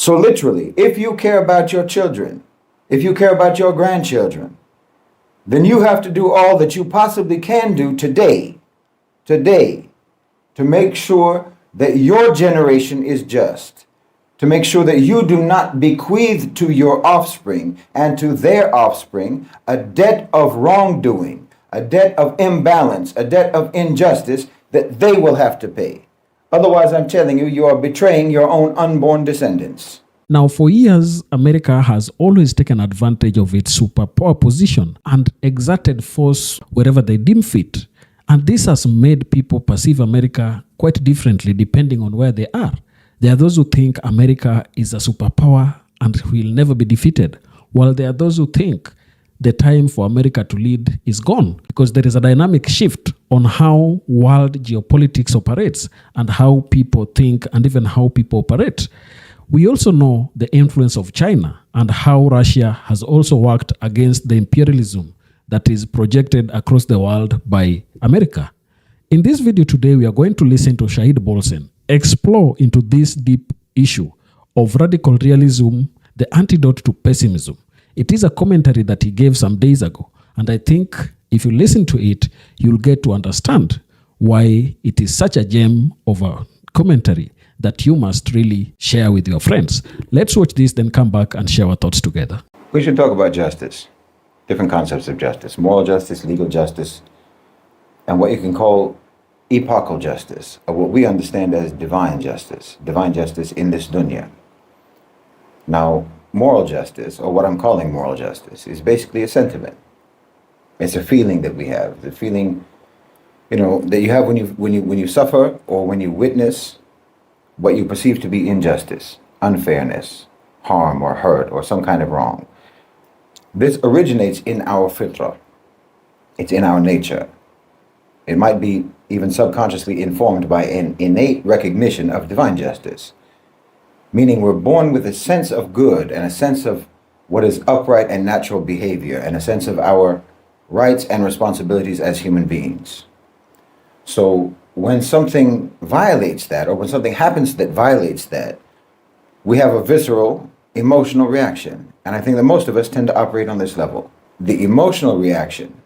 So literally, if you care about your children, if you care about your grandchildren, then you have to do all that you possibly can do today, to make sure that your generation is just, to make sure that you do not bequeath to your offspring and to their offspring a debt of wrongdoing, a debt of imbalance, a debt of injustice that they will have to pay. Otherwise, I'm telling you, you are betraying your own unborn descendants. Now, for years, America has always taken advantage of its superpower position and exerted force wherever they deem fit. And this has made people perceive America quite differently depending on where they are. There are those who think America is a superpower and will never be defeated, while there are those who think the time for America to lead is gone because there is a dynamic shift on how world geopolitics operates and how people think and even how people operate. We also know the influence of China and how Russia has also worked against the imperialism that is projected across the world by America. In this video today, we are going to listen to Shahid Bolsen explore into this deep issue of radical realism, the antidote to pessimism. It is a commentary that he gave some days ago, and I think if you listen to it, you'll get to understand why it is such a gem of a commentary that you must really share with your friends. Let's watch this, then come back and share our thoughts together. We should talk about justice, different concepts of justice, moral justice, legal justice, and what you can call epochal justice, or what we understand as divine justice in this dunya. Now, moral justice, or what I'm calling moral justice, is basically a sentiment. It's a feeling that we have, the feeling, that you have when you suffer or when you witness what you perceive to be injustice, unfairness, harm or hurt or some kind of wrong. This originates in our fitrah. It's in our nature. It might be even subconsciously informed by an innate recognition of divine justice, meaning we're born with a sense of good and a sense of what is upright and natural behavior and a sense of our rights and responsibilities as human beings. So when something violates that, or when something happens that violates that, we have a visceral, emotional reaction. And I think that most of us tend to operate on this level. The emotional reaction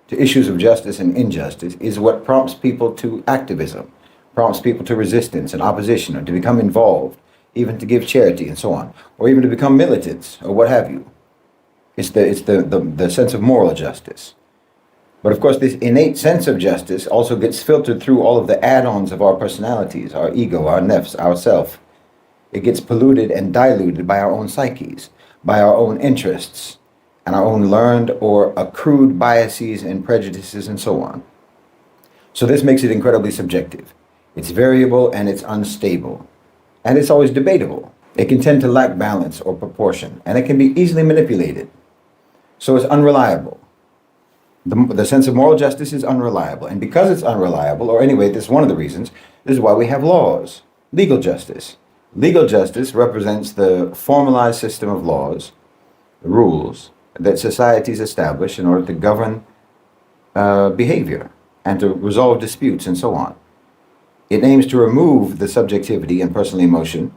to issues of justice and injustice is what prompts people to activism, prompts people to resistance and opposition, or to become involved, even to give charity and so on, or even to become militants or what have you. It's the sense of moral justice. But of course, this innate sense of justice also gets filtered through all of the add-ons of our personalities, our ego, our nafs, our self. It gets polluted and diluted by our own psyches, by our own interests, and our own learned or accrued biases and prejudices and so on. So this makes it incredibly subjective. It's variable and it's unstable. And it's always debatable. It can tend to lack balance or proportion, and it can be easily manipulated. So it's unreliable. The sense of moral justice is unreliable. And because it's unreliable, or anyway, this is one of the reasons, this is why we have laws. Legal justice. Legal justice represents the formalized system of laws, rules, that societies establish in order to govern behavior and to resolve disputes and so on. It aims to remove the subjectivity and personal emotion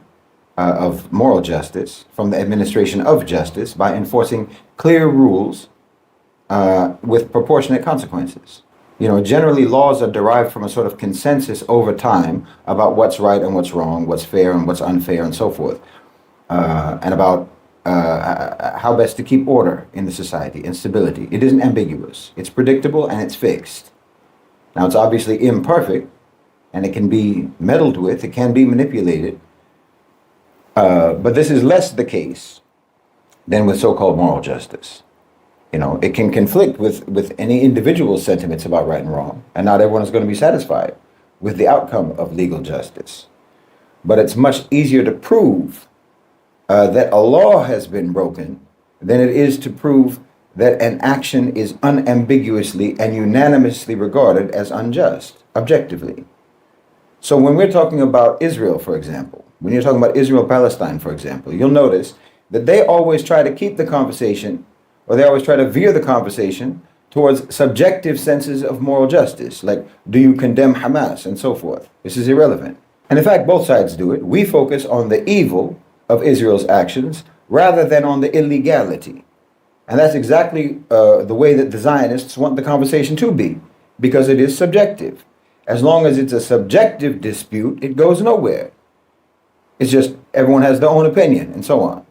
of moral justice from the administration of justice by enforcing clear rules with proportionate consequences. Generally laws are derived from a sort of consensus over time about what's right and what's wrong, what's fair and what's unfair and so forth, and about how best to keep order in the society and stability. It isn't ambiguous. It's predictable and it's fixed. Now, it's obviously imperfect and it can be meddled with, it can be manipulated, but this is less the case than with so-called moral justice. It can conflict with any individual's sentiments about right and wrong, and not everyone is going to be satisfied with the outcome of legal justice. But it's much easier to prove that a law has been broken than it is to prove that an action is unambiguously and unanimously regarded as unjust, objectively. So when we're talking about Israel, for example, when you're talking about Israel-Palestine, for example, you'll notice that they always try to keep the conversation, or they always try to veer the conversation towards subjective senses of moral justice, like, do you condemn Hamas and so forth? This is irrelevant. And in fact, both sides do it. We focus on the evil of Israel's actions rather than on the illegality. And that's exactly the way that the Zionists want the conversation to be, because it is subjective. As long as it's a subjective dispute, it goes nowhere. It's just everyone has their own opinion and so on.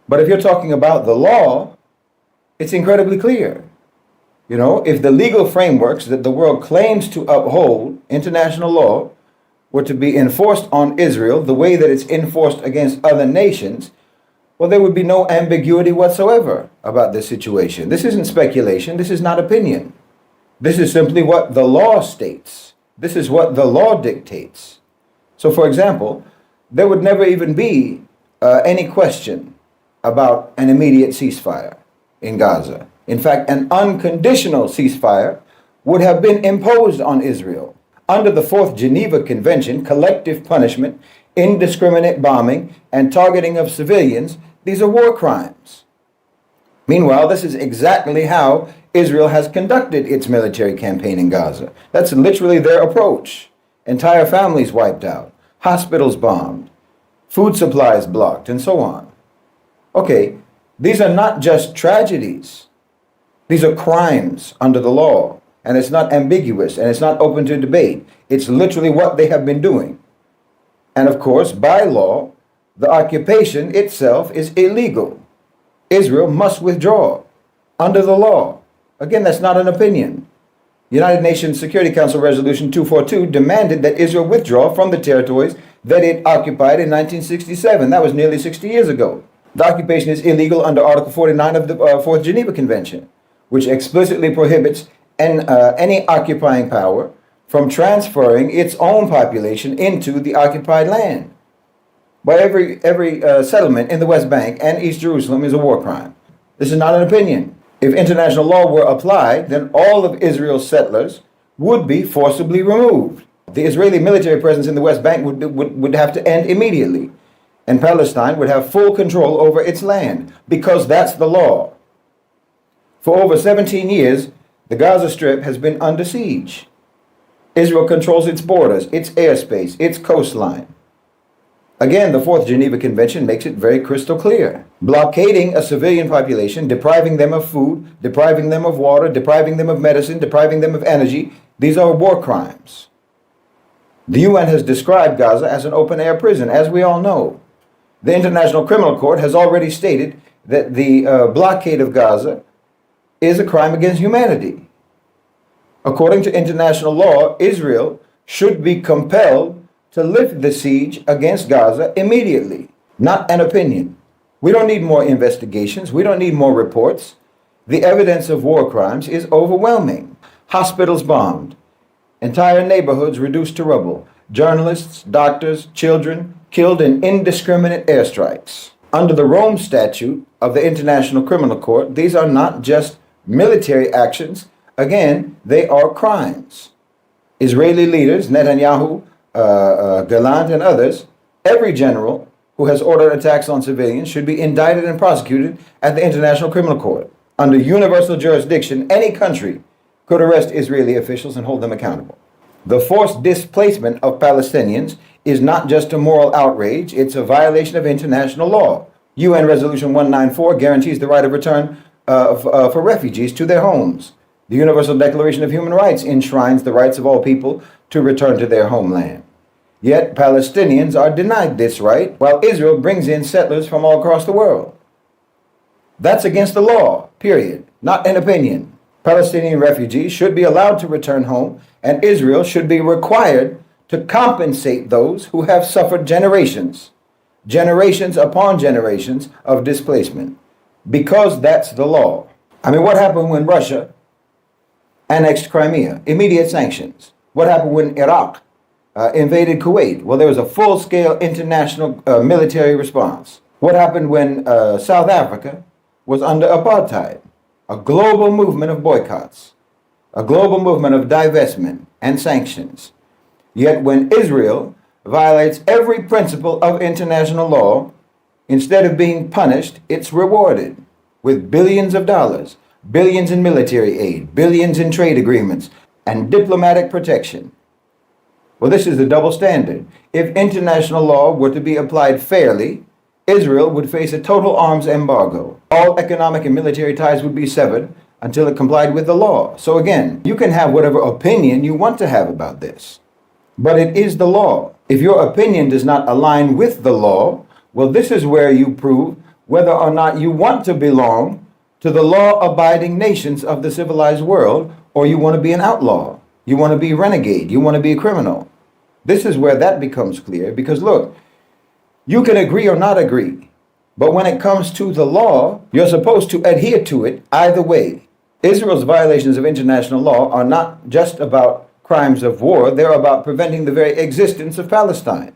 But if you're talking about the law, it's incredibly clear. You know, if the legal frameworks that the world claims to uphold, international law, were to be enforced on Israel the way that it's enforced against other nations, well, there would be no ambiguity whatsoever about this situation. This isn't speculation. This is not opinion. This is simply what the law states. This is what the law dictates. So, for example, there would never even be any question about an immediate ceasefire in Gaza. In fact, an unconditional ceasefire would have been imposed on Israel. Under the Fourth Geneva Convention, collective punishment, indiscriminate bombing, and targeting of civilians, these are war crimes. Meanwhile, this is exactly how Israel has conducted its military campaign in Gaza. That's literally their approach. Entire families wiped out, hospitals bombed, food supplies blocked, and so on. Okay, these are not just tragedies. These are crimes under the law. And it's not ambiguous, and it's not open to debate. It's literally what they have been doing. And of course, by law, the occupation itself is illegal. Israel must withdraw under the law. Again, that's not an opinion. United Nations Security Council Resolution 242 demanded that Israel withdraw from the territories that it occupied in 1967. That was nearly 60 years ago. The occupation is illegal under Article 49 of the Fourth Geneva Convention, which explicitly prohibits any occupying power from transferring its own population into the occupied land. But every settlement in the West Bank and East Jerusalem is a war crime. This is not an opinion. If international law were applied, then all of Israel's settlers would be forcibly removed. The Israeli military presence in the West Bank would have to end immediately, and Palestine would have full control over its land, because that's the law. For over 17 years, the Gaza Strip has been under siege. Israel controls its borders, its airspace, its coastline. Again, the Fourth Geneva Convention makes it very crystal clear. Blockading a civilian population, depriving them of food, depriving them of water, depriving them of medicine, depriving them of energy, these are war crimes. The UN has described Gaza as an open-air prison, as we all know. The International Criminal Court has already stated that the blockade of Gaza is a crime against humanity. According to international law, Israel should be compelled to lift the siege against Gaza immediately, not an opinion. We don't need more investigations. We don't need more reports. The evidence of war crimes is overwhelming. Hospitals bombed, entire neighborhoods reduced to rubble, journalists, doctors, children killed in indiscriminate airstrikes. Under the Rome Statute of the International Criminal Court, these are not just military actions. Again, they are crimes. Israeli leaders, Netanyahu, Gallant, and others, every general who has ordered attacks on civilians should be indicted and prosecuted at the International Criminal Court. Under universal jurisdiction, any country could arrest Israeli officials and hold them accountable. The forced displacement of Palestinians is not just a moral outrage, it's a violation of international law. UN Resolution 194 guarantees the right of return for refugees to their homes. The Universal Declaration of Human Rights enshrines the rights of all people to return to their homeland. Yet Palestinians are denied this right, while Israel brings in settlers from all across the world. That's against the law, period, not an opinion. Palestinian refugees should be allowed to return home, and Israel should be required to compensate those who have suffered generations upon generations of displacement, because that's the law. I mean, what happened when Russia annexed Crimea? Immediate sanctions. What happened when Iraq invaded Kuwait? Well, there was a full-scale international military response. What happened when South Africa was under apartheid? A global movement of boycotts, a global movement of divestment and sanctions. Yet when Israel violates every principle of international law, instead of being punished, it's rewarded with billions of dollars, billions in military aid, billions in trade agreements, and diplomatic protection. Well, this is the double standard. If international law were to be applied fairly, Israel would face a total arms embargo. All economic and military ties would be severed until it complied with the law. So again, you can have whatever opinion you want to have about this, but it is the law. If your opinion does not align with the law, well, this is where you prove whether or not you want to belong to the law-abiding nations of the civilized world, or you want to be an outlaw, you want to be a renegade, you want to be a criminal. This is where that becomes clear, because look, you can agree or not agree, but when it comes to the law, you're supposed to adhere to it either way. Israel's violations of international law are not just about crimes of war, they're about preventing the very existence of Palestine.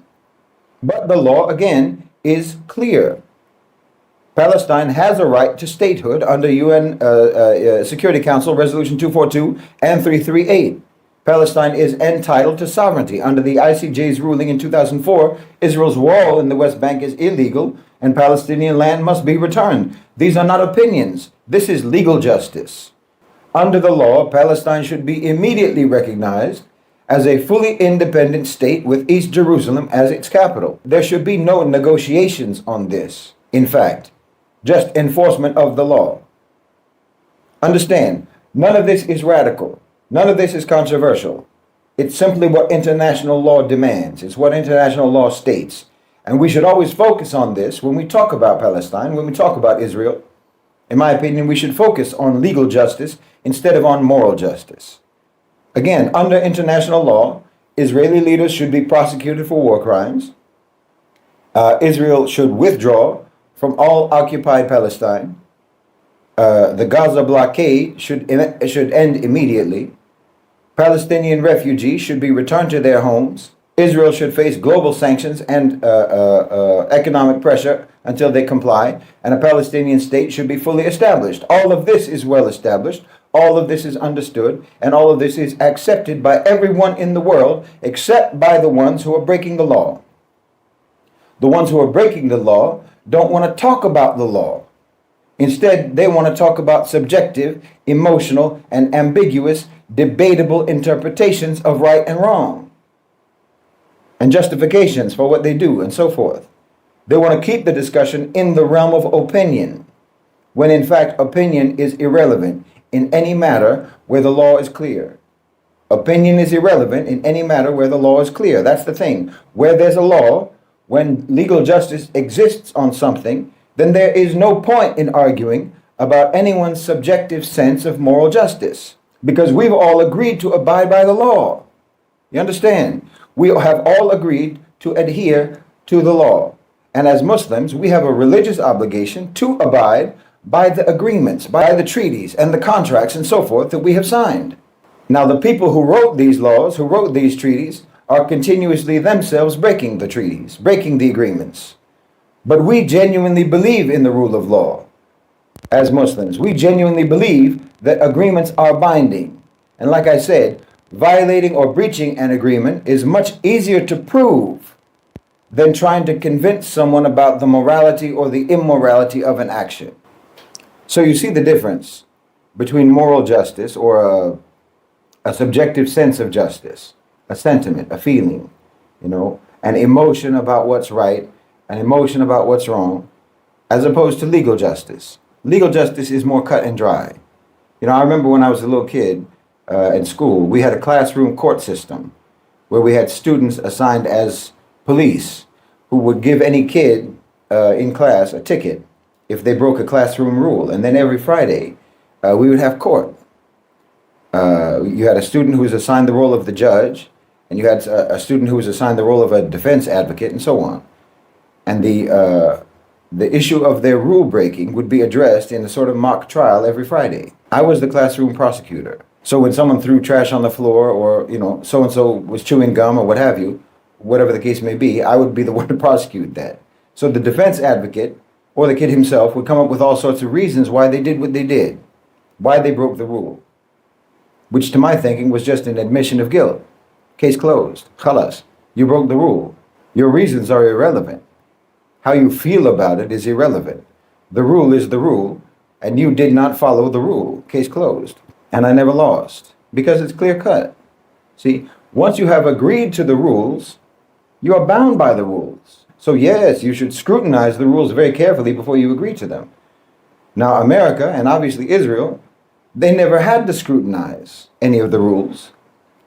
But the law, again, is clear. Palestine has a right to statehood under UN Security Council Resolution 242 and 338. Palestine is entitled to sovereignty. Under the ICJ's ruling in 2004, Israel's wall in the West Bank is illegal and Palestinian land must be returned. These are not opinions. This is legal justice. Under the law, Palestine should be immediately recognized as a fully independent state with East Jerusalem as its capital. There should be no negotiations on this. In fact, just enforcement of the law. Understand, none of this is radical. None of this is controversial. It's simply what international law demands. It's what international law states. And we should always focus on this when we talk about Palestine, when we talk about Israel. In my opinion, we should focus on legal justice instead of on moral justice. Again, under international law, Israeli leaders should be prosecuted for war crimes. Israel should withdraw from all occupied Palestine. The Gaza blockade should end immediately. Palestinian refugees should be returned to their homes. Israel should face global sanctions and economic pressure until they comply, and a Palestinian state should be fully established. All of this is well established, all of this is understood, and all of this is accepted by everyone in the world except by the ones who are breaking the law. The ones who are breaking the law don't want to talk about the law. Instead, they want to talk about subjective, emotional, and ambiguous, debatable interpretations of right and wrong, and justifications for what they do, and so forth. They want to keep the discussion in the realm of opinion, when in fact opinion is irrelevant in any matter where the law is clear. Opinion is irrelevant in any matter where the law is clear. That's the thing. Where there's a law, when legal justice exists on something, then there is no point in arguing about anyone's subjective sense of moral justice, because we've all agreed to abide by the law. You understand? We have all agreed to adhere to the law. And as Muslims, we have a religious obligation to abide by the agreements, by the treaties and the contracts and so forth that we have signed. Now, the people who wrote these laws, who wrote these treaties, are continuously themselves breaking the treaties, breaking the agreements. But we genuinely believe in the rule of law. As Muslims, we genuinely believe that agreements are binding. And like I said, violating or breaching an agreement is much easier to prove than trying to convince someone about the morality or the immorality of an action. So you see the difference between moral justice, or a subjective sense of justice, a sentiment, a feeling, an emotion about what's right, an emotion about what's wrong, as opposed to legal justice. Legal justice is more cut and dry. I remember when I was a little kid in school, we had a classroom court system where we had students assigned as police who would give any kid in class a ticket if they broke a classroom rule. And then every Friday, we would have court. You had a student who was assigned the role of the judge, and you had a student who was assigned the role of a defense advocate, and so on. And the issue of their rule breaking would be addressed in a sort of mock trial every Friday. I was the classroom prosecutor. So when someone threw trash on the floor, or so-and-so was chewing gum or what have you, whatever the case may be, I would be the one to prosecute that. So the defense advocate or the kid himself would come up with all sorts of reasons why they did what they did, why they broke the rule, which to my thinking was just an admission of guilt. Case closed. Khalas. You broke the rule. Your reasons are irrelevant. How you feel about it is irrelevant. The rule is the rule, and you did not follow the rule. Case closed. And I never lost, because it's clear cut. See, once you have agreed to the rules, you are bound by the rules. So yes, you should scrutinize the rules very carefully before you agree to them. Now, America, and obviously Israel, they never had to scrutinize any of the rules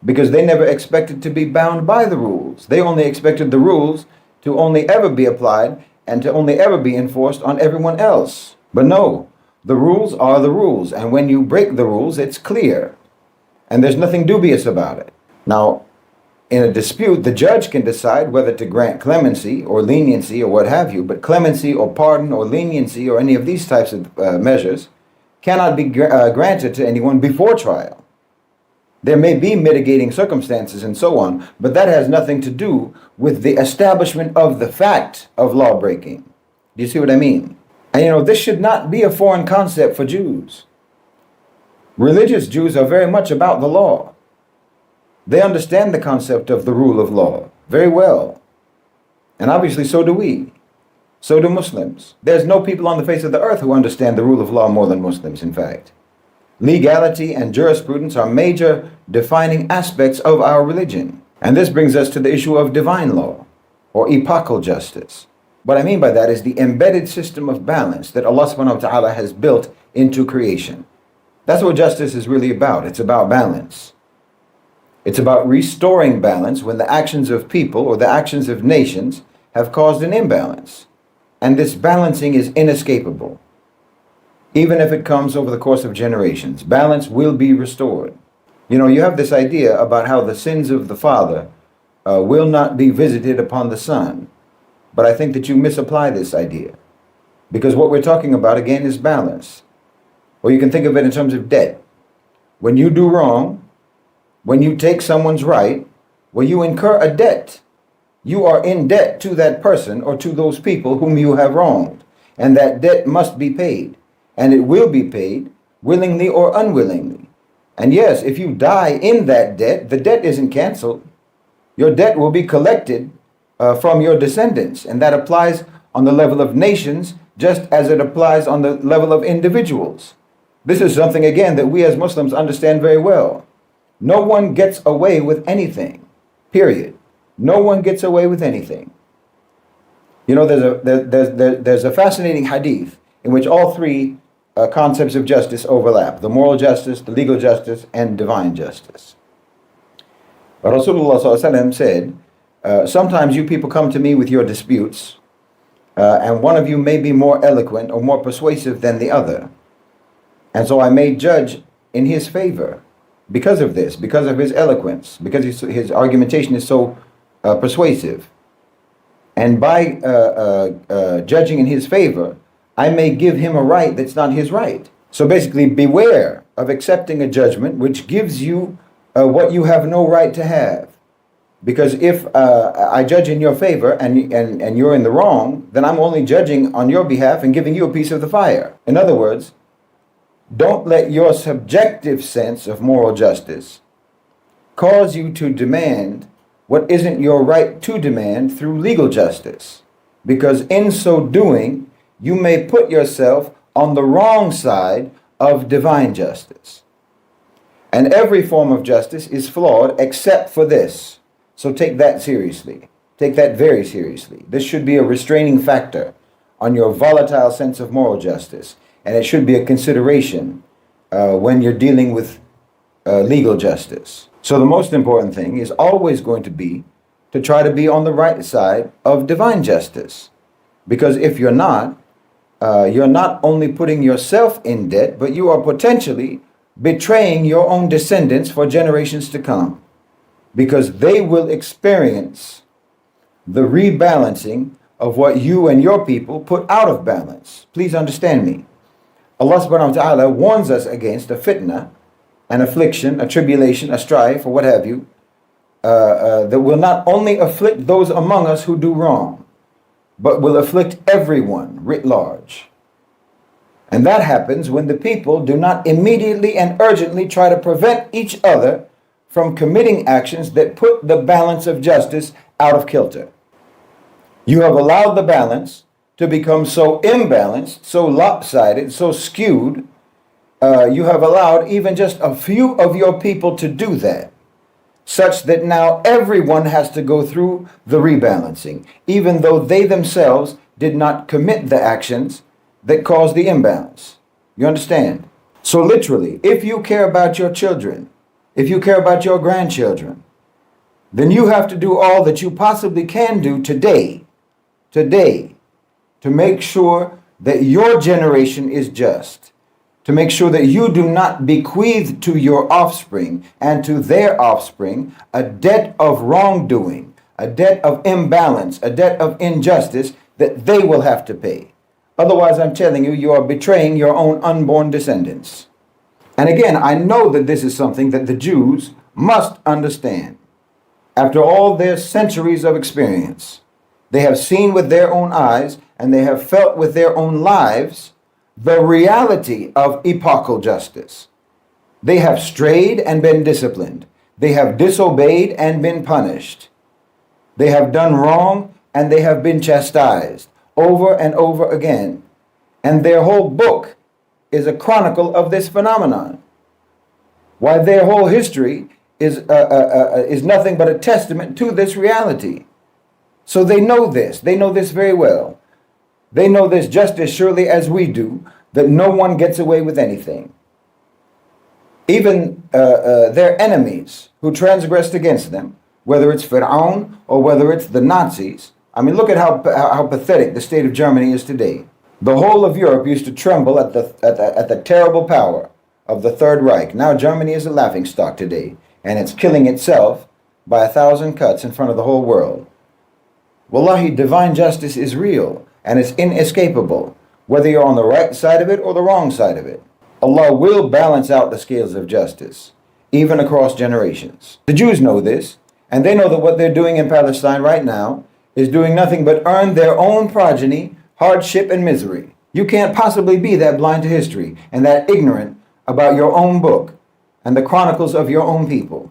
because they never expected to be bound by the rules. They only expected the rules to only ever be applied and to only ever be enforced on everyone else. But no, the rules are the rules, and when you break the rules, it's clear, and there's nothing dubious about it. Now, in a dispute, the judge can decide whether to grant clemency or leniency or what have you, but clemency or pardon or leniency or any of these types of measures cannot be granted to anyone before trial. There may be mitigating circumstances and so on, but that has nothing to do with the establishment of the fact of law breaking. Do you see what I mean? And this should not be a foreign concept for Jews. Religious Jews are very much about the law. They understand the concept of the rule of law very well. And obviously so do we. So do Muslims. There's no people on the face of the earth who understand the rule of law more than Muslims, in fact. Legality and jurisprudence are major defining aspects of our religion. And this brings us to the issue of divine law, or epochal justice. What I mean by that is the embedded system of balance that Allah subhanahu wa ta'ala has built into creation. That's what justice is really about. It's about balance. It's about restoring balance when the actions of people or the actions of nations have caused an imbalance. And this balancing is inescapable. Even if it comes over the course of generations, balance will be restored. You have this idea about how the sins of the father will not be visited upon the son. But I think that you misapply this idea. Because what we're talking about, again, is balance. Or you can think of it in terms of debt. When you do wrong, when you take someone's right, well, you incur a debt. You are in debt to that person or to those people whom you have wronged. And that debt must be paid. And it will be paid willingly or unwillingly. And yes, if you die in that debt, the debt isn't canceled. Your debt will be collected from your descendants. And that applies on the level of nations just as it applies on the level of individuals. This is something, again, that we as Muslims understand very well. No one gets away with anything, period. No one gets away with anything. There's a fascinating hadith in which all three concepts of justice overlap: the moral justice, the legal justice, and divine justice. Rasulullah ﷺ said, sometimes you people come to me with your disputes, and one of you may be more eloquent or more persuasive than the other. And so I may judge in his favor because of this, because of his eloquence, because his argumentation is so persuasive. And by judging in his favor, I may give him a right that's not his right. So basically, beware of accepting a judgment which gives you what you have no right to have. Because if I judge in your favor and you're in the wrong, then I'm only judging on your behalf and giving you a piece of the fire. In other words, don't let your subjective sense of moral justice cause you to demand what isn't your right to demand through legal justice. Because in so doing, you may put yourself on the wrong side of divine justice. And every form of justice is flawed except for this. So take that seriously. Take that very seriously. This should be a restraining factor on your volatile sense of moral justice. And it should be a consideration when you're dealing with legal justice. So the most important thing is always going to be to try to be on the right side of divine justice. Because if you're not only putting yourself in debt, but you are potentially betraying your own descendants for generations to come. Because they will experience the rebalancing of what you and your people put out of balance. Please understand me. Allah subhanahu wa ta'ala warns us against a fitna, an affliction, a tribulation, a strife, or what have you, that will not only afflict those among us who do wrong, but will afflict everyone writ large. And that happens when the people do not immediately and urgently try to prevent each other from committing actions that put the balance of justice out of kilter. You have allowed the balance to become so imbalanced, so lopsided, so skewed. You have allowed even just a few of your people to do that. such that now everyone has to go through the rebalancing, even though they themselves did not commit the actions that caused the imbalance. You understand? So literally, if you care about your children, if you care about your grandchildren, then you have to do all that you possibly can do today, to make sure that your generation is just, to make sure that you do not bequeath to your offspring and to their offspring a debt of wrongdoing, a debt of imbalance, a debt of injustice that they will have to pay. Otherwise, I'm telling you, you are betraying your own unborn descendants. And again, I know that this is something that the Jews must understand. After all their centuries of experience, they have seen with their own eyes and they have felt with their own lives the reality of epochal justice. They have strayed and been disciplined. They have disobeyed and been punished. They have done wrong and they have been chastised over and over again. And their whole book is a chronicle of this phenomenon. Why their whole history is nothing but a testament to this reality. So they know this. They know this very well. They know this just as surely as we do, that no one gets away with anything. Even their enemies who transgressed against them, whether it's Fir'aun or whether it's the Nazis. I mean, look at how pathetic the state of Germany is today. The whole of Europe used to tremble at the terrible power of the Third Reich. Now Germany is a laughingstock today, and it's killing itself by 1,000 cuts in front of the whole world. Wallahi, divine justice is real, and it's inescapable, whether you're on the right side of it or the wrong side of it. Allah will balance out the scales of justice, even across generations. The Jews know this, and they know that what they're doing in Palestine right now is doing nothing but earn their own progeny hardship and misery. You can't possibly be that blind to history and that ignorant about your own book and the chronicles of your own people.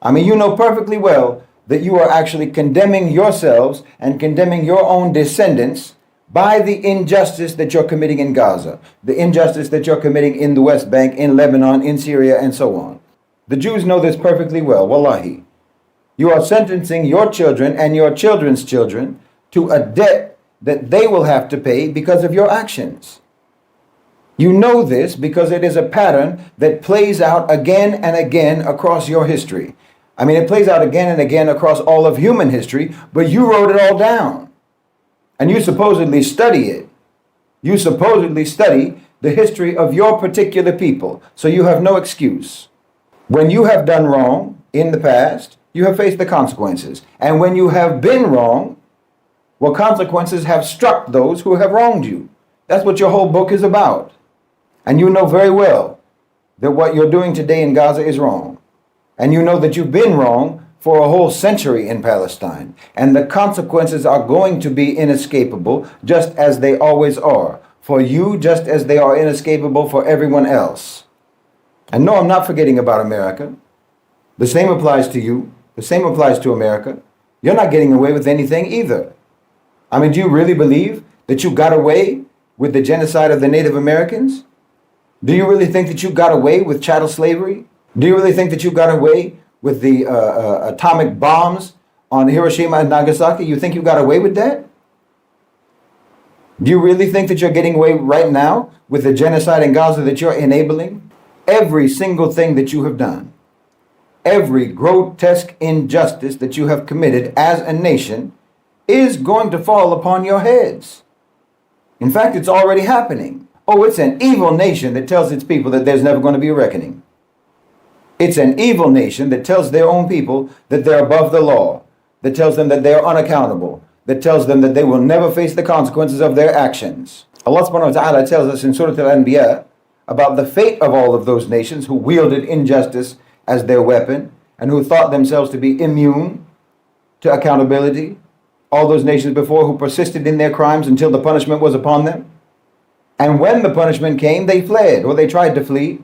I mean, you know perfectly well that you are actually condemning yourselves and condemning your own descendants by the injustice that you're committing in Gaza, the injustice that you're committing in the West Bank, in Lebanon, in Syria, and so on. The Jews know this perfectly well, wallahi. You are sentencing your children and your children's children to a debt that they will have to pay because of your actions. You know this because it is a pattern that plays out again and again across your history. I mean, it plays out again and again across all of human history, but you wrote it all down. And you supposedly study it. You supposedly study the history of your particular people, so you have no excuse. When you have done wrong in the past, you have faced the consequences. And when you have been wrong, well, consequences have struck those who have wronged you. That's what your whole book is about. And you know very well that what you're doing today in Gaza is wrong. And you know that you've been wrong for a whole century in Palestine. And the consequences are going to be inescapable, just as they always are. For you, just as they are inescapable for everyone else. And no, I'm not forgetting about America. The same applies to you. The same applies to America. You're not getting away with anything either. I mean, do you really believe that you got away with the genocide of the Native Americans? Do you really think that you got away with chattel slavery? Do you really think that you got away with the atomic bombs on Hiroshima and Nagasaki? You think you got away with that? Do you really think that you're getting away right now with the genocide in Gaza that you're enabling? Every single thing that you have done, every grotesque injustice that you have committed as a nation is going to fall upon your heads. In fact, it's already happening. Oh, it's an evil nation that tells its people that there's never going to be a reckoning. It's an evil nation that tells their own people that they're above the law, that tells them that they're unaccountable, that tells them that they will never face the consequences of their actions. Allah subhanahu wa ta'ala tells us in Surah Al-Anbiya about the fate of all of those nations who wielded injustice as their weapon and who thought themselves to be immune to accountability. All those nations before who persisted in their crimes until the punishment was upon them. And when the punishment came, they fled, or they tried to flee.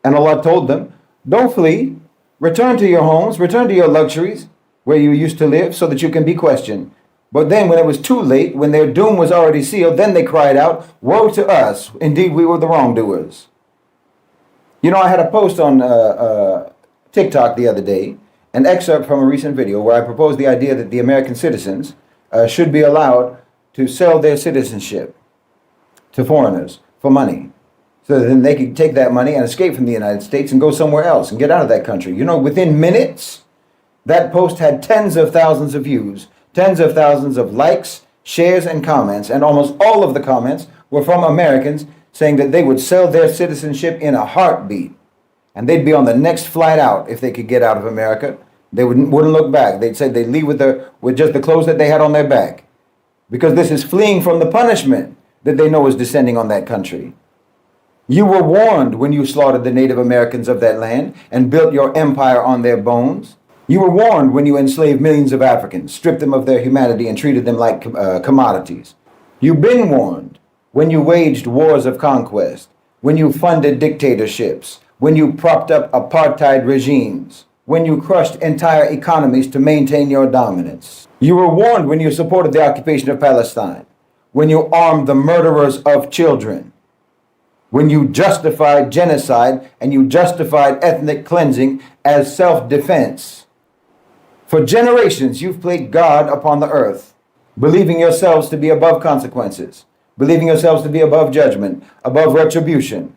And Allah told them, don't flee. Return to your homes, return to your luxuries, where you used to live, so that you can be questioned. But then when it was too late, when their doom was already sealed, then they cried out, woe to us. Indeed, we were the wrongdoers. You know, I had a post on TikTok the other day, an excerpt from a recent video where I proposed the idea that the American citizens should be allowed to sell their citizenship to foreigners for money. So then they could take that money and escape from the United States and go somewhere else and get out of that country. You know, within minutes, that post had tens of thousands of views, tens of thousands of likes, shares, and comments. And almost all of the comments were from Americans saying that they would sell their citizenship in a heartbeat. And they'd be on the next flight out if they could get out of America. They wouldn't look back. They'd say they'd leave with just the clothes that they had on their back. Because this is fleeing from the punishment that they know is descending on that country. You were warned when you slaughtered the Native Americans of that land and built your empire on their bones. You were warned when you enslaved millions of Africans, stripped them of their humanity, and treated them like commodities. You've been warned when you waged wars of conquest, when you funded dictatorships, when you propped up apartheid regimes, when you crushed entire economies to maintain your dominance. You were warned when you supported the occupation of Palestine, when you armed the murderers of children, when you justified genocide and you justified ethnic cleansing as self-defense. For generations, you've played God upon the earth, believing yourselves to be above consequences, believing yourselves to be above judgment, above retribution.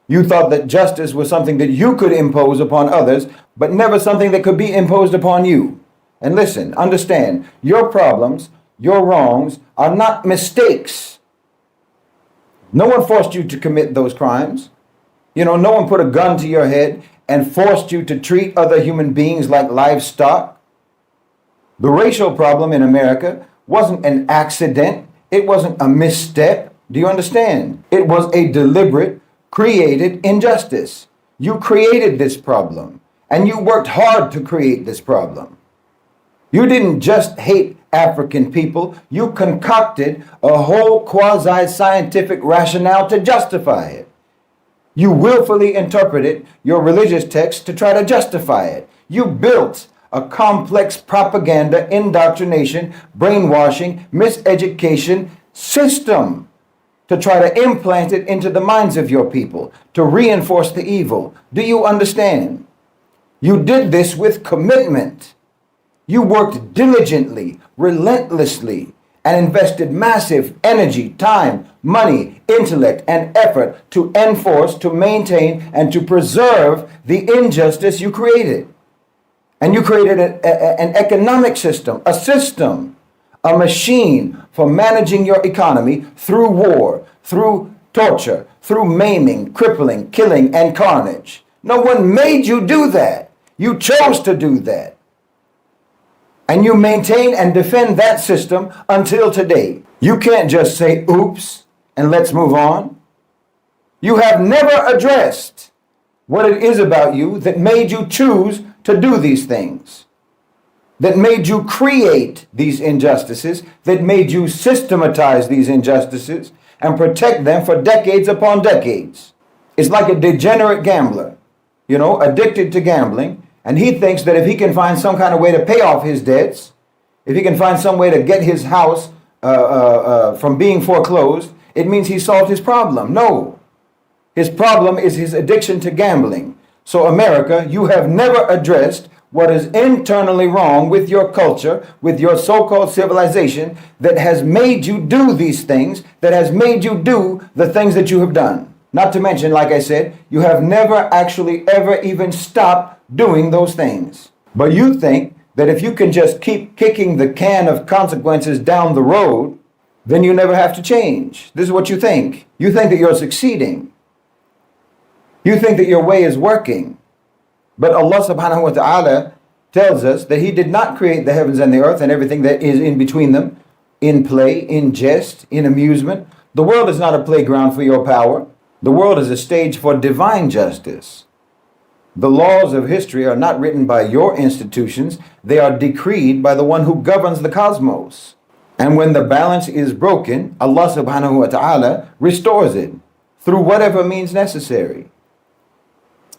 You thought that justice was something that you could impose upon others, but never something that could be imposed upon you. And listen, understand, your problems, your wrongs are not mistakes. No one forced you to commit those crimes. You know, no one put a gun to your head and forced you to treat other human beings like livestock. The racial problem in America wasn't an accident. It wasn't a misstep. Do you understand? It was a deliberate, created injustice. You created this problem, and you worked hard to create this problem. You didn't just hate African people, you concocted a whole quasi-scientific rationale to justify it. You willfully interpreted your religious text to try to justify it. You built a complex propaganda, indoctrination, brainwashing, miseducation system to try to implant it into the minds of your people, to reinforce the evil. Do you understand? You did this with commitment. You worked diligently, relentlessly, and invested massive energy, time, money, intellect, and effort to enforce, to maintain, and to preserve the injustice you created. And you created an economic system, a machine for managing your economy through war, through torture, through maiming, crippling, killing, and carnage. No one made you do that. You chose to do that. And you maintain and defend that system until today. You can't just say, oops, and let's move on. You have never addressed what it is about you that made you choose to do these things, that made you create these injustices, that made you systematize these injustices and protect them for decades upon decades. It's like a degenerate gambler, addicted to gambling. And he thinks that if he can find some kind of way to pay off his debts, if he can find some way to get his house from being foreclosed, it means he solved his problem. No. His problem is his addiction to gambling. So America, you have never addressed what is internally wrong with your culture, with your so-called civilization that has made you do these things, that has made you do the things that you have done. Not to mention, like I said, you have never actually ever even stopped doing those things. But you think that if you can just keep kicking the can of consequences down the road, then you never have to change. This is what you think. You think that you're succeeding. You think that your way is working. But Allah subhanahu wa ta'ala tells us that He did not create the heavens and the earth and everything that is in between them in play, in jest, in amusement. The world is not a playground for your power. The world is a stage for divine justice. The laws of history are not written by your institutions. They are decreed by the one who governs the cosmos. And when the balance is broken, Allah subhanahu wa ta'ala restores it through whatever means necessary.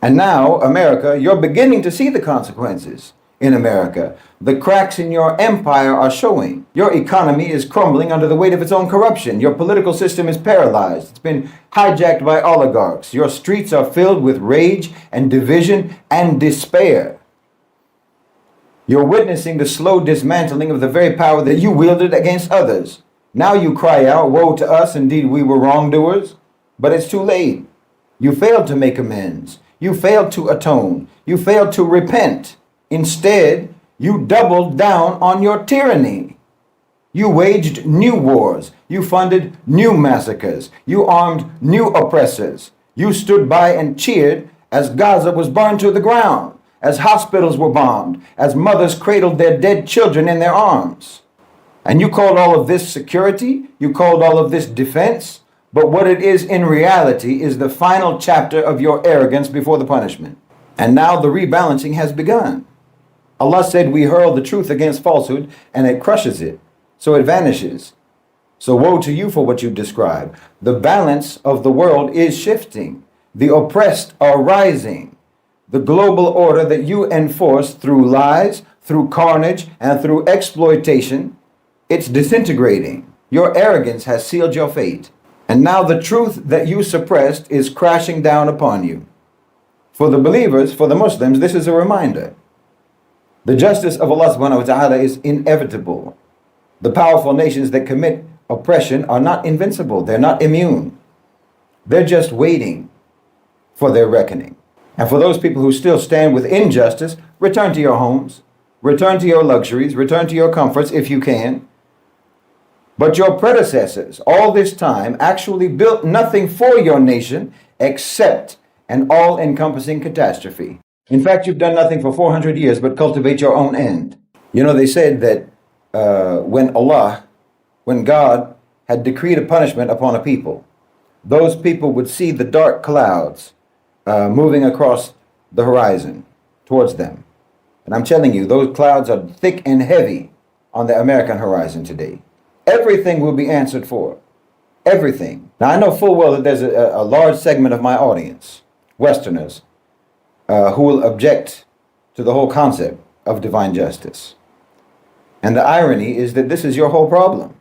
And now, America, you're beginning to see the consequences in America. The cracks in your empire are showing. Your economy is crumbling under the weight of its own corruption. Your political system is paralyzed. It's been hijacked by oligarchs. Your streets are filled with rage and division and despair. You're witnessing the slow dismantling of the very power that you wielded against others. Now you cry out, woe to us, indeed we were wrongdoers, but it's too late. You failed to make amends. You failed to atone. You failed to repent. Instead, you doubled down on your tyranny. You waged new wars. You funded new massacres. You armed new oppressors. You stood by and cheered as Gaza was burned to the ground, as hospitals were bombed, as mothers cradled their dead children in their arms. And you called all of this security. You called all of this defense. But what it is in reality is the final chapter of your arrogance before the punishment. And now the rebalancing has begun. Allah said we hurl the truth against falsehood and it crushes it. So it vanishes. So woe to you for what you describe. The balance of the world is shifting. The oppressed are rising. The global order that you enforce through lies, through carnage, and through exploitation, it's disintegrating. Your arrogance has sealed your fate. And now the truth that you suppressed is crashing down upon you. For the believers, for the Muslims, this is a reminder. The justice of Allah subhanahu wa ta'ala is inevitable. The powerful nations that commit oppression are not invincible. They're not immune. They're just waiting for their reckoning. And for those people who still stand with injustice, return to your homes, return to your luxuries, return to your comforts if you can. But your predecessors, all this time, actually built nothing for your nation except an all-encompassing catastrophe. In fact, you've done nothing for 400 years but cultivate your own end. You know, they said that when God had decreed a punishment upon a people, those people would see the dark clouds moving across the horizon towards them. And I'm telling you, those clouds are thick and heavy on the American horizon today. Everything will be answered for. Everything. Now, I know full well that there's a large segment of my audience, Westerners, who will object to the whole concept of divine justice. And the irony is that this is your whole problem.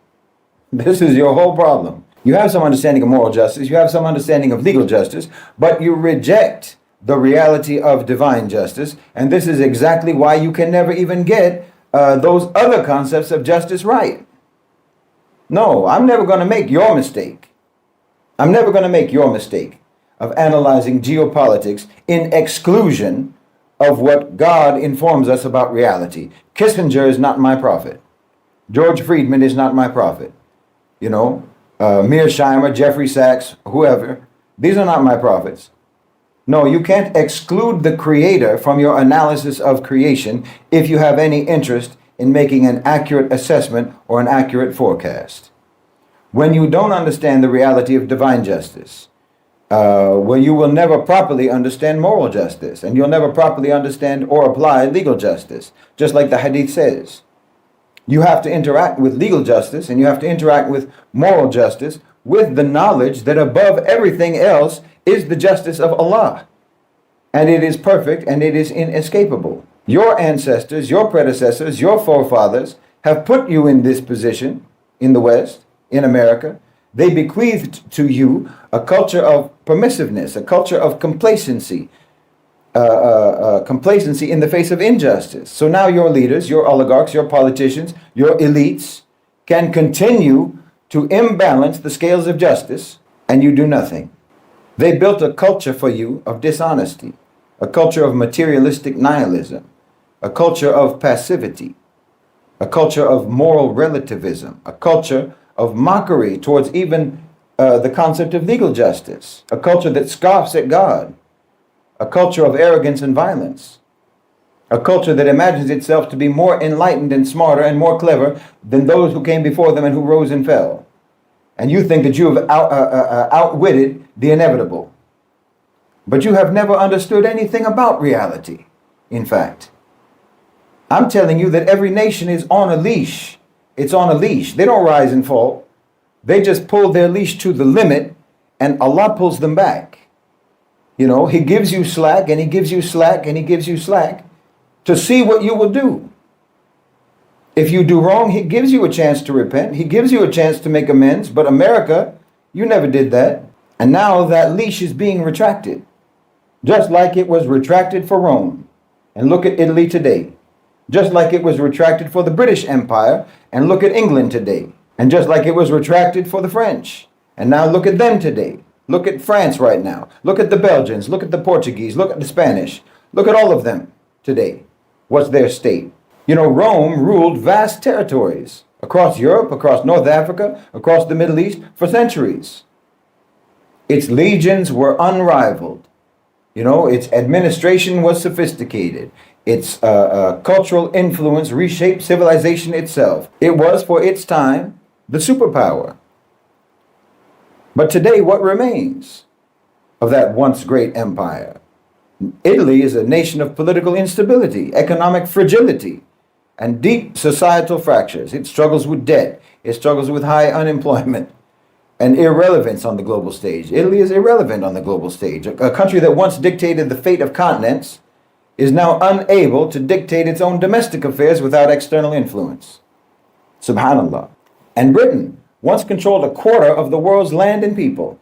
This is your whole problem. You have some understanding of moral justice, you have some understanding of legal justice, but you reject the reality of divine justice. And this is exactly why you can never even get those other concepts of justice right. No, I'm never going to make your mistake. I'm never going to make your mistake of analyzing geopolitics in exclusion of what God informs us about reality. Kissinger is not my prophet. George Friedman is not my prophet. You know, Mearsheimer, Jeffrey Sachs, whoever. These are not my prophets. No, you can't exclude the Creator from your analysis of creation if you have any interest in making an accurate assessment or an accurate forecast. When you don't understand the reality of divine justice, well, you will never properly understand moral justice, and you'll never properly understand or apply legal justice, just like the Hadith says. You have to interact with legal justice and you have to interact with moral justice with the knowledge that above everything else is the justice of Allah. And it is perfect and it is inescapable. Your ancestors, your predecessors, your forefathers have put you in this position in the West, in America. They bequeathed to you a culture of permissiveness, a culture of complacency, complacency in the face of injustice. So now your leaders, your oligarchs, your politicians, your elites can continue to imbalance the scales of justice, and you do nothing. They built a culture for you of dishonesty, a culture of materialistic nihilism, a culture of passivity, a culture of moral relativism, a culture of mockery towards even the concept of legal justice, a culture that scoffs at God, a culture of arrogance and violence, a culture that imagines itself to be more enlightened and smarter and more clever than those who came before them and who rose and fell. And you think that you have outwitted the inevitable. But you have never understood anything about reality, in fact. I'm telling you that every nation is on a leash. It's on a leash. They don't rise and fall. They just pull their leash to the limit and Allah pulls them back. You know, He gives you slack and He gives you slack and He gives you slack to see what you will do. If you do wrong, He gives you a chance to repent. He gives you a chance to make amends. But America, you never did that. And now that leash is being retracted. Just like it was retracted for Rome. And look at Italy today. Just like it was retracted for the British Empire, and look at England today. And just like it was retracted for the French, and now look at them today. Look at France right now. Look at the Belgians. Look at the Portuguese. Look at the Spanish. Look at all of them today. What's their state? You know, Rome ruled vast territories across Europe, across North Africa, across the Middle East for centuries. Its legions were unrivaled. You know, its administration was sophisticated. Its cultural influence reshaped civilization itself. It was, for its time, the superpower. But today, what remains of that once great empire? Italy is a nation of political instability, economic fragility, and deep societal fractures. It struggles with debt. It struggles with high unemployment and irrelevance on the global stage. Italy is irrelevant on the global stage. A country that once dictated the fate of continents is now unable to dictate its own domestic affairs without external influence. Subhanallah. And Britain once controlled a quarter of the world's land and people.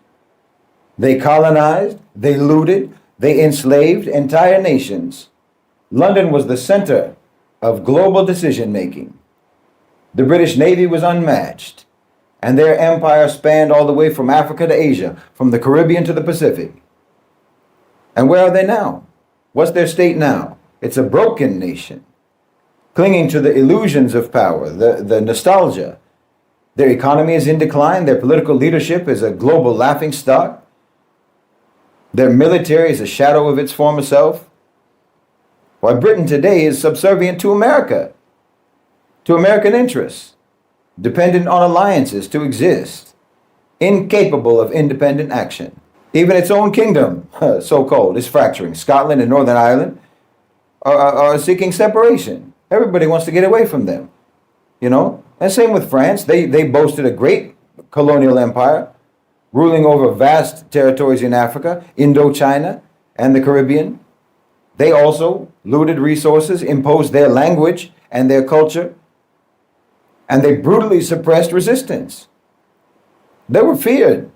They colonized, they looted, they enslaved entire nations. London was the center of global decision making. The British Navy was unmatched, and their empire spanned all the way from Africa to Asia, from the Caribbean to the Pacific. And where are they now? What's their state now? It's a broken nation, clinging to the illusions of power, the nostalgia. Their economy is in decline. Their political leadership is a global laughingstock. Their military is a shadow of its former self. Why, Britain today is subservient to America, to American interests, dependent on alliances to exist, incapable of independent action. Even its own kingdom, so-called, is fracturing. Scotland and Northern Ireland are seeking separation. Everybody wants to get away from them, you know? And same with France. They boasted a great colonial empire, ruling over vast territories in Africa, Indochina, and the Caribbean. They also looted resources, imposed their language and their culture, and they brutally suppressed resistance. They were feared.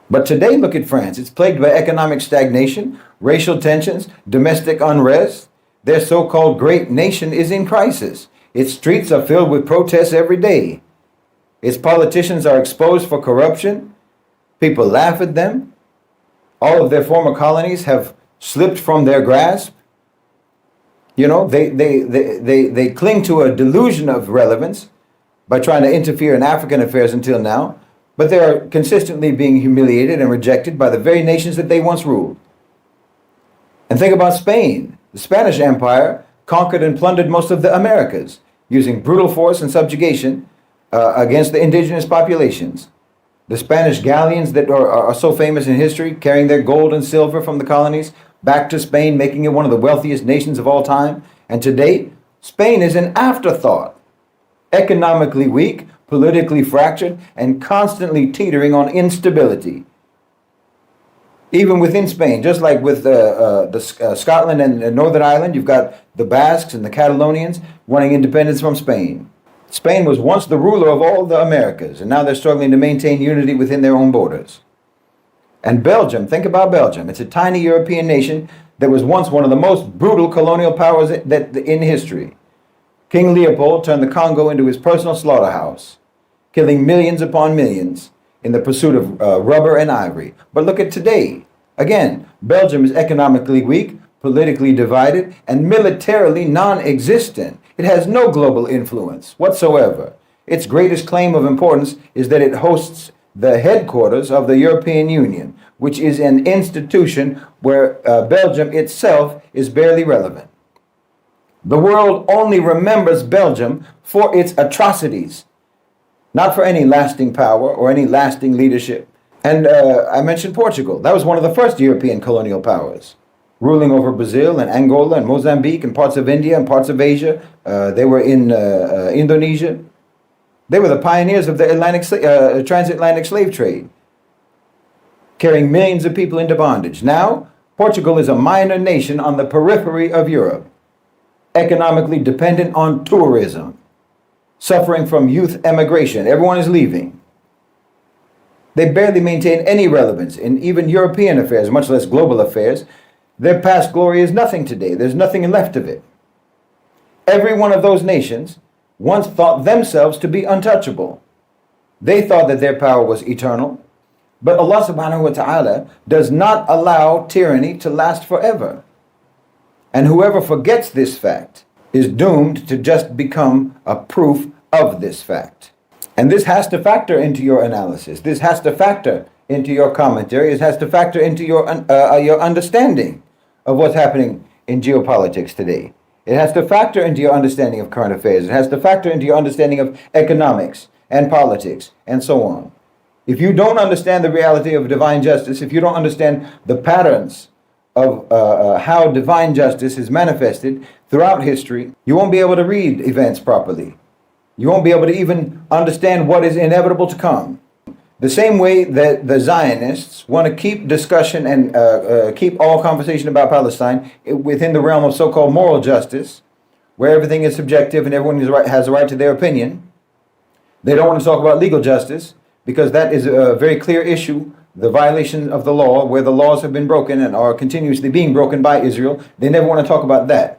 But today, look at France. It's plagued by economic stagnation, racial tensions, domestic unrest. Their so-called great nation is in crisis. Its streets are filled with protests every day. Its politicians are exposed for corruption. People laugh at them. All of their former colonies have slipped from their grasp. You know, they cling to a delusion of relevance by trying to interfere in African affairs until now, but they are consistently being humiliated and rejected by the very nations that they once ruled. And think about Spain. The Spanish Empire conquered and plundered most of the Americas, using brutal force and subjugation against the indigenous populations. The Spanish galleons that are so famous in history, carrying their gold and silver from the colonies back to Spain, making it one of the wealthiest nations of all time. And today, Spain is an afterthought, economically weak, politically fractured, and constantly teetering on instability. Even within Spain, just like with Scotland and Northern Ireland, you've got the Basques and the Catalonians wanting independence from Spain. Spain was once the ruler of all the Americas, and now they're struggling to maintain unity within their own borders. And Belgium, think about Belgium. It's a tiny European nation that was once one of the most brutal colonial powers in history. King Leopold turned the Congo into his personal slaughterhouse, killing millions upon millions in the pursuit of rubber and ivory. But look at today. Again, Belgium is economically weak, politically divided, and militarily non-existent. It has no global influence whatsoever. Its greatest claim of importance is that it hosts the headquarters of the European Union, which is an institution where Belgium itself is barely relevant. The world only remembers Belgium for its atrocities, not for any lasting power or any lasting leadership. And I mentioned Portugal. That was one of the first European colonial powers, ruling over Brazil and Angola and Mozambique and parts of India and parts of Asia. They were in Indonesia. They were the pioneers of the transatlantic slave trade, carrying millions of people into bondage. Now, Portugal is a minor nation on the periphery of Europe, economically dependent on tourism, suffering from youth emigration. Everyone is leaving. They barely maintain any relevance in even European affairs, much less global affairs. Their past glory is nothing today. There's nothing left of it. Every one of those nations once thought themselves to be untouchable. They thought that their power was eternal. But Allah subhanahu wa ta'ala does not allow tyranny to last forever. And whoever forgets this fact is doomed to just become a proof of this fact. And this has to factor into your analysis. This has to factor into your commentary. It has to factor into your understanding of what's happening in geopolitics today. It has to factor into your understanding of current affairs. It has to factor into your understanding of economics and politics and so on. If you don't understand the reality of divine justice, if you don't understand the patterns of how divine justice is manifested throughout history, you won't be able to read events properly. You won't be able to even understand what is inevitable to come. The same way that the Zionists want to keep discussion and keep all conversation about Palestine within the realm of so-called moral justice, where everything is subjective and everyone has a right to their opinion. They don't want to talk about legal justice because that is a very clear issue, the violation of the law, where the laws have been broken and are continuously being broken by Israel. They never want to talk about that.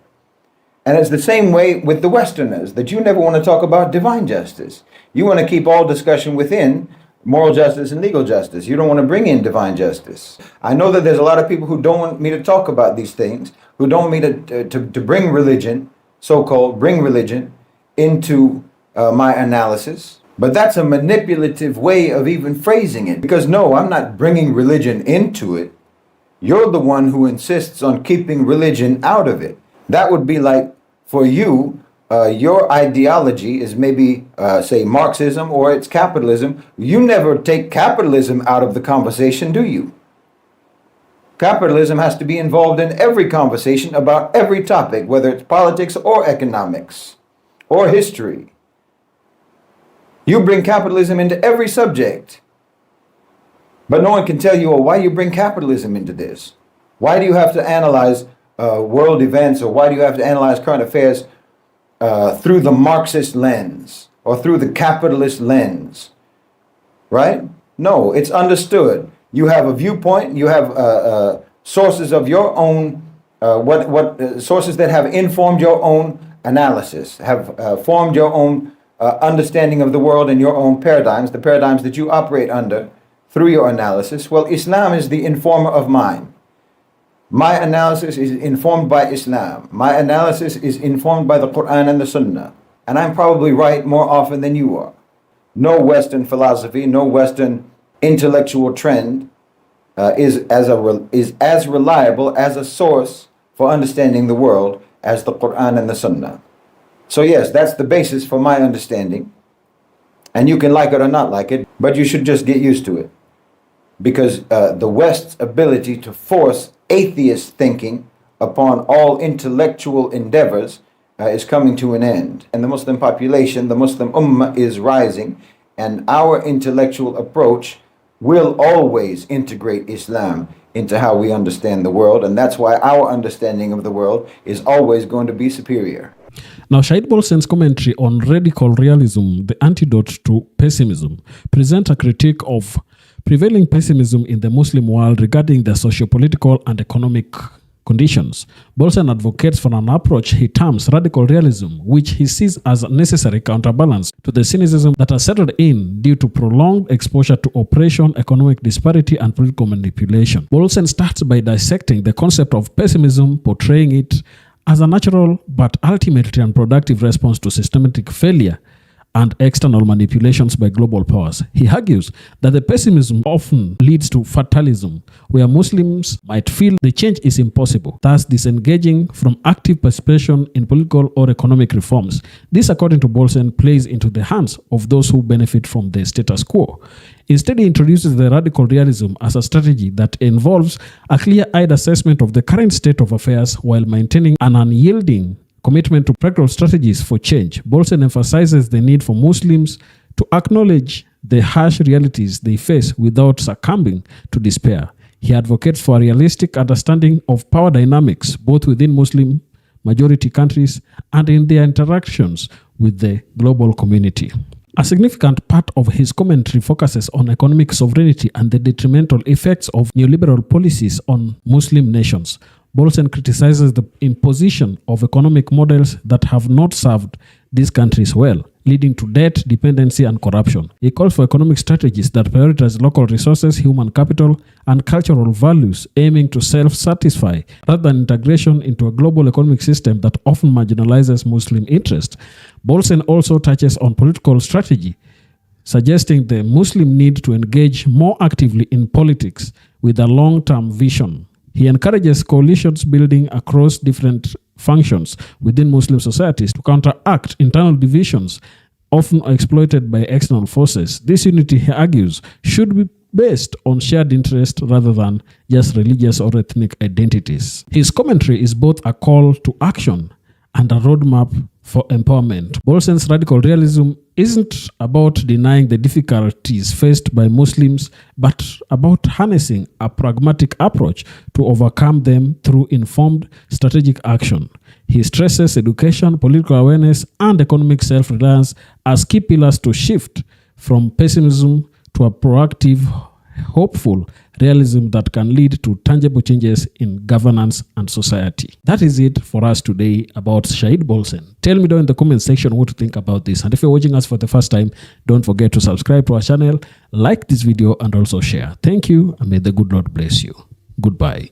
And it's the same way with the Westerners, that you never want to talk about divine justice. You want to keep all discussion within moral justice and legal justice. You don't want to bring in divine justice. I know that there's a lot of people who don't want me to talk about these things, who don't want me to bring religion, so-called bring religion, into my analysis. But that's a manipulative way of even phrasing it. Because no, I'm not bringing religion into it. You're the one who insists on keeping religion out of it. That would be like, for you, your ideology is maybe, say, Marxism or it's capitalism. You never take capitalism out of the conversation, do you? Capitalism has to be involved in every conversation about every topic, whether it's politics or economics or history. You bring capitalism into every subject. But no one can tell you, well, why you bring capitalism into this? Why do you have to analyze world events, or why do you have to analyze current affairs through the Marxist lens or through the capitalist lens? Right? No, it's understood. You have a viewpoint, you have sources of your own, sources that have informed your own analysis, have formed your own understanding of the world and your own paradigms, the paradigms that you operate under through your analysis. Well, Islam is the informer of mine. My analysis is informed by Islam. My analysis is informed by the Quran and the Sunnah. And I'm probably right more often than you are. No Western philosophy, no Western intellectual trend is as reliable as a source for understanding the world as the Quran and the Sunnah. So yes, that's the basis for my understanding. And you can like it or not like it, but you should just get used to it. Because the West's ability to force atheist thinking upon all intellectual endeavors is coming to an end. And the Muslim population, the Muslim ummah is rising, and our intellectual approach will always integrate Islam into how we understand the world, and that's why our understanding of the world is always going to be superior. Now, Shahid Bolsen's commentary on radical realism, the antidote to pessimism, presents a critique of prevailing pessimism in the Muslim world regarding the socio-political and economic conditions. Bolsen advocates for an approach he terms radical realism, which he sees as a necessary counterbalance to the cynicism that has settled in due to prolonged exposure to oppression, economic disparity, and political manipulation. Bolsen starts by dissecting the concept of pessimism, portraying it as a natural but ultimately unproductive response to systematic failure and external manipulations by global powers. He argues that the pessimism often leads to fatalism, where Muslims might feel the change is impossible, thus disengaging from active participation in political or economic reforms. This, according to Bolsen, plays into the hands of those who benefit from the status quo. Instead, he introduces the radical realism as a strategy that involves a clear-eyed assessment of the current state of affairs while maintaining an unyielding commitment to practical strategies for change. Bolsen emphasizes the need for Muslims to acknowledge the harsh realities they face without succumbing to despair. He advocates for a realistic understanding of power dynamics, both within Muslim majority countries and in their interactions with the global community. A significant part of his commentary focuses on economic sovereignty and the detrimental effects of neoliberal policies on Muslim nations. Bolsen criticizes the imposition of economic models that have not served these countries well, leading to debt, dependency, and corruption. He calls for economic strategies that prioritize local resources, human capital, and cultural values, aiming to self-satisfy rather than integration into a global economic system that often marginalizes Muslim interests. Bolsen also touches on political strategy, suggesting the Muslim need to engage more actively in politics with a long-term vision. He encourages coalitions building across different functions within Muslim societies to counteract internal divisions often exploited by external forces. This unity, he argues, should be based on shared interest rather than just religious or ethnic identities. His commentary is both a call to action and a roadmap for empowerment. Bolsen's radical realism isn't about denying the difficulties faced by Muslims, but about harnessing a pragmatic approach to overcome them through informed strategic action. He stresses education, political awareness, and economic self-reliance as key pillars to shift from pessimism to a proactive, hopeful realism that can lead to tangible changes in governance and society. That is it for us today about Shahid Bolsen. Tell me down in the comment section what you think about this. And if you're watching us for the first time, don't forget to subscribe to our channel, like this video, and also share. Thank you, and may the good Lord bless you. Goodbye.